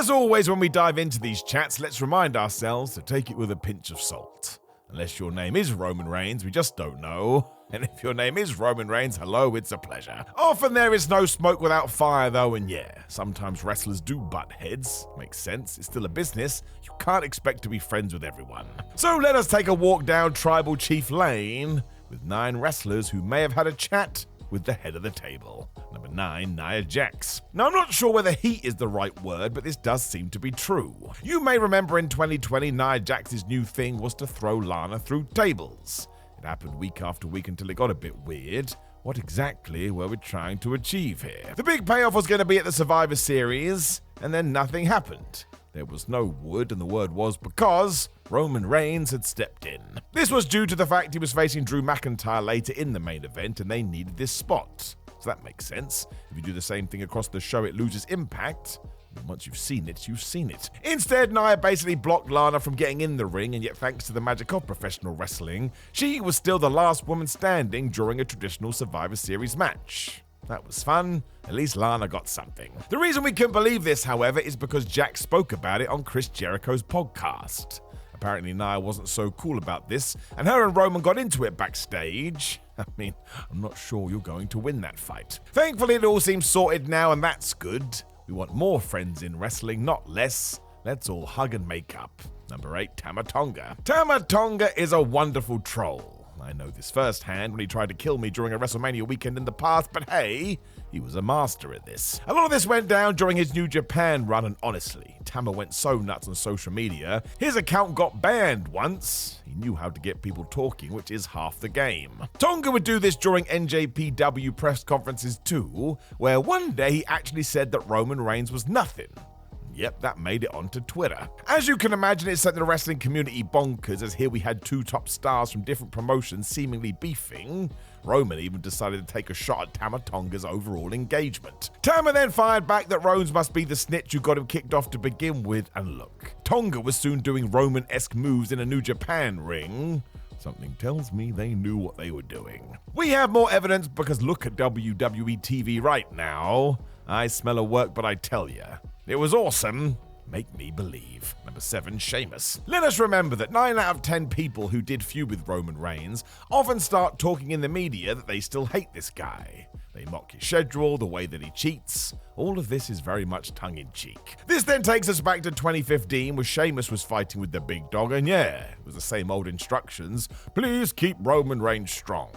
As always, when we dive into these chats, let's remind ourselves to take it with a pinch of salt. Unless your name is Roman Reigns, we just don't know. And if your name is Roman Reigns, hello, it's a pleasure. Often there is no smoke without fire though, and yeah, sometimes wrestlers do butt heads. Makes sense, it's still a business. You can't expect to be friends with everyone. So let us take a walk down Tribal Chief Lane with 9 wrestlers who may have had a chat with the head of the table. Number 9, Nia Jax. Now, I'm not sure whether heat is the right word, but this does seem to be true. You may remember in 2020, Nia Jax's new thing was to throw Lana through tables. It happened week after week until it got a bit weird. What exactly were we trying to achieve here? The big payoff was going to be at the Survivor Series, and then nothing happened. There was no wood, and the word was because Roman Reigns had stepped in. This was due to the fact he was facing Drew McIntyre later in the main event, and they needed this spot. So that makes sense. If you do the same thing across the show, it loses impact. And once you've seen it, you've seen it. Instead, Nia basically blocked Lana from getting in the ring, and yet thanks to the magic of professional wrestling, she was still the last woman standing during a traditional Survivor Series match. That was fun. At least Lana got something. The reason we couldn't believe this, however, is because Jax spoke about it on Chris Jericho's podcast. Apparently Nia wasn't so cool about this, and her and Roman got into it backstage. I mean, I'm not sure you're going to win that fight. Thankfully, it all seems sorted now, and that's good. We want more friends in wrestling, not less. Let's all hug and make up. Number 8, Tama Tonga. Tama Tonga is a wonderful troll. I know this firsthand when he tried to kill me during a WrestleMania weekend in the past, but hey, he was a master at this. A lot of this went down during his New Japan run, and honestly, Tama went so nuts on social media, his account got banned once. He knew how to get people talking, which is half the game. Tonga would do this during NJPW press conferences too, where one day he actually said that Roman Reigns was nothing. Yep, that made it onto Twitter. As you can imagine, it sent the wrestling community bonkers, as here we had 2 top stars from different promotions seemingly beefing. Roman even decided to take a shot at Tama Tonga's overall engagement. Tama then fired back that Rhodes must be the snitch who got him kicked off to begin with, and look, Tonga was soon doing Roman-esque moves in a New Japan ring. Something tells me they knew what they were doing. We have more evidence because look at WWE TV right now. I smell a work, but I tell ya, it was awesome. Make me believe. Number 7, Sheamus. Let us remember that 9 out of 10 people who did feud with Roman Reigns often start talking in the media that they still hate this guy. They mock his schedule, the way that he cheats. All of this is very much tongue-in-cheek. This then takes us back to 2015, where Sheamus was fighting with the big dog, and yeah, it was the same old instructions. Please keep Roman Reigns strong.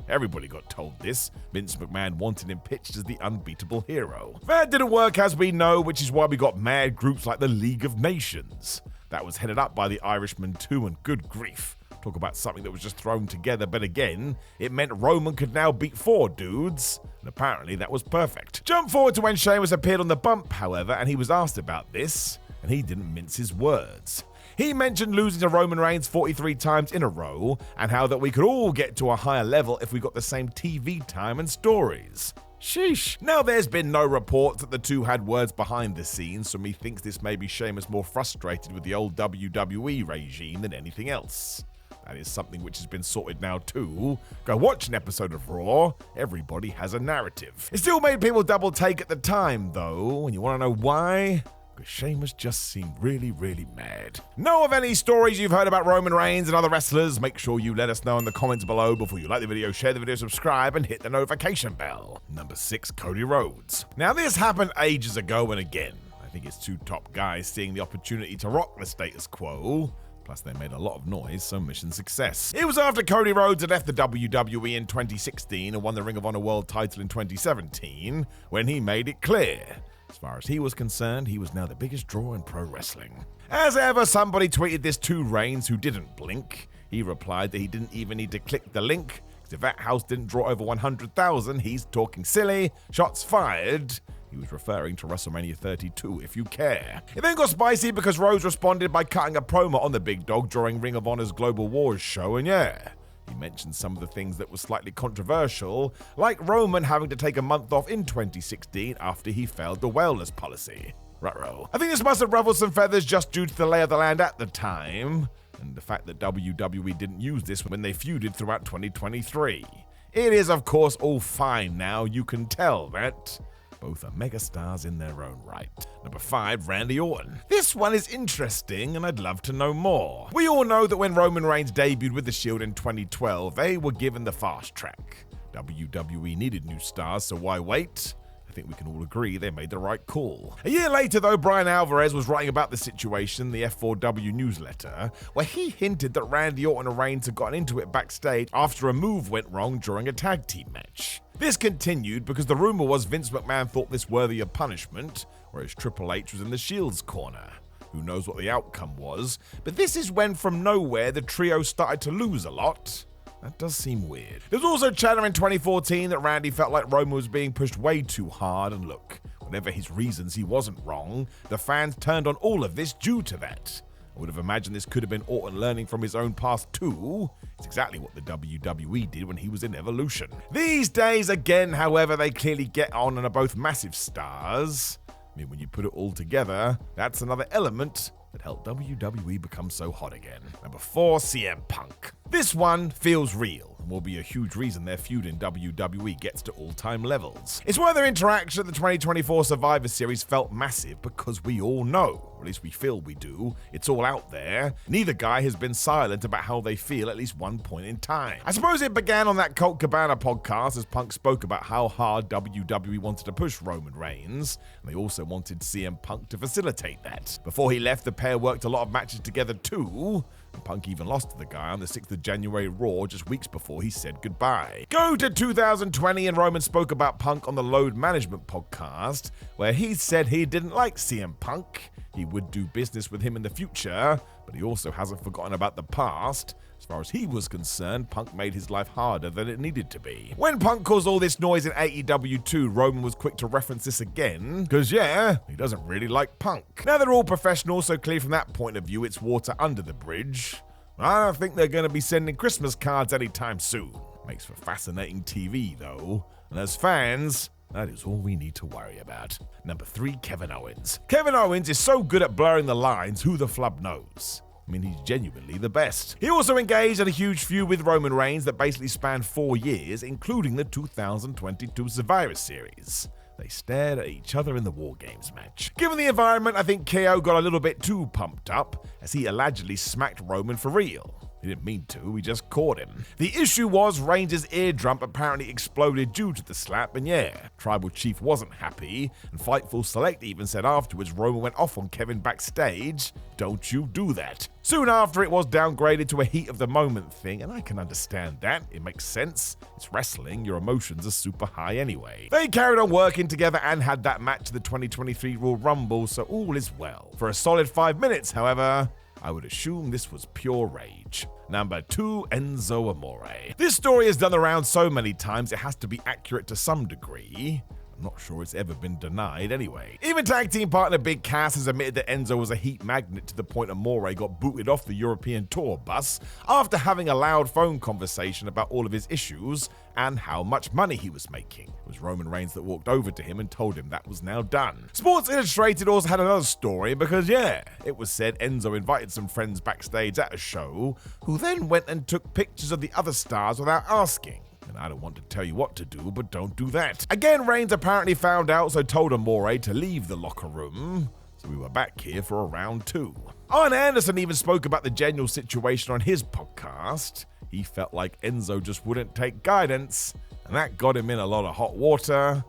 Everybody got told this. Vince McMahon wanted him pitched as the unbeatable hero. That didn't work, as we know, which is why we got mad groups like the League of Nations. That was headed up by the Irishman too, and good grief. Talk about something that was just thrown together, but again, it meant Roman could now beat 4 dudes, and apparently that was perfect. Jump forward to when Sheamus appeared on the bump, however, and he was asked about this, and he didn't mince his words. He mentioned losing to Roman Reigns 43 times in a row, and how that we could all get to a higher level if we got the same TV time and stories. Sheesh. Now, there's been no reports that the two had words behind the scenes, so methinks this may be Sheamus more frustrated with the old WWE regime than anything else. That is something which has been sorted now too. Go watch an episode of Raw. Everybody has a narrative. It still made people double take at the time though, and you want to know why? Because Sheamus just seemed really, really mad. Know of any stories you've heard about Roman Reigns and other wrestlers? Make sure you let us know in the comments below. Before you like the video, share the video, subscribe, and hit the notification bell. Number 6, Cody Rhodes. Now this happened ages ago, and again, I think it's 2 top guys seeing the opportunity to rock the status quo. Plus, they made a lot of noise, so mission success. It was after Cody Rhodes had left the WWE in 2016 and won the Ring of Honor World title in 2017, when he made it clear. As far as he was concerned, he was now the biggest draw in pro wrestling. As ever, somebody tweeted this to Reigns, who didn't blink. He replied that he didn't even need to click the link, because if that house didn't draw over 100,000, he's talking silly. Shots fired. He was referring to WrestleMania 32, if you care. It then got spicy because Rhodes responded by cutting a promo on the big dog during Ring of Honor's Global Wars show, and yeah, he mentioned some of the things that were slightly controversial, like Roman having to take a month off in 2016 after he failed the wellness policy. Ruh-roh. I think this must have ruffled some feathers just due to the lay of the land at the time, and the fact that WWE didn't use this when they feuded throughout 2023. It is, of course, all fine now, you can tell that. Both are megastars in their own right. Number 5, Randy Orton. This one is interesting and I'd love to know more. We all know that when Roman Reigns debuted with the Shield in 2012, they were given the fast track. WWE needed new stars, so why wait? I think we can all agree they made the right call. A year later, though, Brian Alvarez was writing about the situation in the F4W newsletter, where he hinted that Randy Orton and Reigns had gotten into it backstage after a move went wrong during a tag team match. This continued because the rumor was Vince McMahon thought this worthy of punishment, whereas Triple H was in the Shield's corner. Who knows what the outcome was, but this is when from nowhere the trio started to lose a lot. That does seem weird. There's also chatter in 2014 that Randy felt like Roman was being pushed way too hard, and look, whatever his reasons, he wasn't wrong. The fans turned on all of this due to that. I would have imagined this could have been Orton learning from his own past too. It's exactly what the WWE did when he was in Evolution. These days, again, however, they clearly get on and are both massive stars. I mean, when you put it all together, that's another element that helped WWE become so hot again. Number 4, CM Punk. This one feels real and will be a huge reason their feud in WWE gets to all-time levels. It's why their interaction at the 2024 Survivor Series felt massive, because we all know, or at least we feel we do, it's all out there. Neither guy has been silent about how they feel at least one point in time. I suppose it began on that Colt Cabana podcast as Punk spoke about how hard WWE wanted to push Roman Reigns, and they also wanted CM Punk to facilitate that. Before he left, the pair worked a lot of matches together too, and Punk even lost to the guy on the 6th of January Raw just weeks before he said goodbye. Go to 2020 and Roman spoke about Punk on the Load Management podcast, where he said he didn't like CM Punk. He would do business with him in the future, but he also hasn't forgotten about the past. As far as he was concerned, Punk made his life harder than it needed to be. When Punk caused all this noise in AEW 2, Roman was quick to reference this again, because yeah, he doesn't really like Punk. Now they're all professionals, so clear from that point of view, it's water under the bridge. I don't think they're going to be sending Christmas cards anytime soon. Makes for fascinating TV though, and as fans, that is all we need to worry about. Number 3, Kevin Owens. Kevin Owens is so good at blurring the lines, who the flub knows? I mean, he's genuinely the best. He also engaged in a huge feud with Roman Reigns that basically spanned 4 years, including the 2022 Survivor Series. They stared at each other in the War Games match. Given the environment, I think KO got a little bit too pumped up, as he allegedly smacked Roman for real. He didn't mean to, he just caught him. The issue was Reigns' eardrum apparently exploded due to the slap, and yeah, Tribal Chief wasn't happy, and Fightful Select even said afterwards Roman went off on Kevin backstage. Don't you do that. Soon after, it was downgraded to a heat of the moment thing, and I can understand that. It makes sense. It's wrestling, your emotions are super high anyway. They carried on working together and had that match to the 2023 Royal Rumble, so all is well. For a solid 5 minutes, however, I would assume this was pure rage. Number 2, Enzo Amore. This story has done the round so many times it has to be accurate to some degree. I'm not sure it's ever been denied anyway. Even tag team partner Big Cass has admitted that Enzo was a heat magnet to the point Amore got booted off the European tour bus after having a loud phone conversation about all of his issues and how much money he was making. It was Roman Reigns that walked over to him and told him that was now done. Sports Illustrated also had another story because yeah, it was said Enzo invited some friends backstage at a show who then went and took pictures of the other stars without asking. And I don't want to tell you what to do, but don't do that. Again, Reigns apparently found out, so told Amore to leave the locker room. So we were back here for a round 2. Arn Anderson even spoke about the general situation on his podcast. He felt like Enzo just wouldn't take guidance, and that got him in a lot of hot water.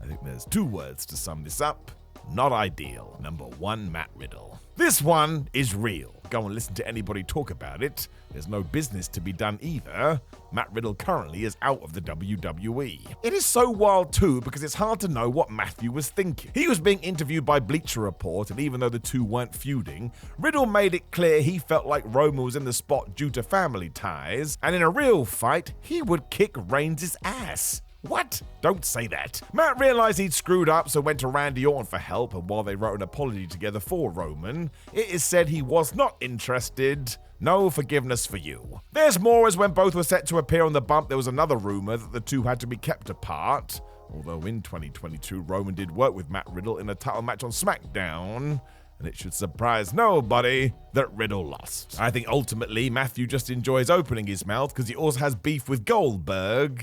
I think there's 2 words to sum this up. Not ideal. Number 1, Matt Riddle. This one is real. Go and listen to anybody talk about it. There's no business to be done either. Matt Riddle currently is out of the WWE. It is so wild too because it's hard to know what Matthew was thinking. He was being interviewed by Bleacher Report, and even though the two weren't feuding, Riddle made it clear he felt like Roman was in the spot due to family ties, and in a real fight, he would kick Reigns' ass. What? Don't say that. Matt realized he'd screwed up, so went to Randy Orton for help, and while they wrote an apology together for Roman, it is said he was not interested. No forgiveness for you. There's more, as when both were set to appear on the bump, there was another rumor that the two had to be kept apart. Although in 2022, Roman did work with Matt Riddle in a title match on SmackDown, and it should surprise nobody that Riddle lost. I think ultimately Matthew just enjoys opening his mouth because he also has beef with Goldberg.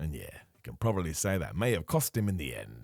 And yeah, you can probably say that may have cost him in the end.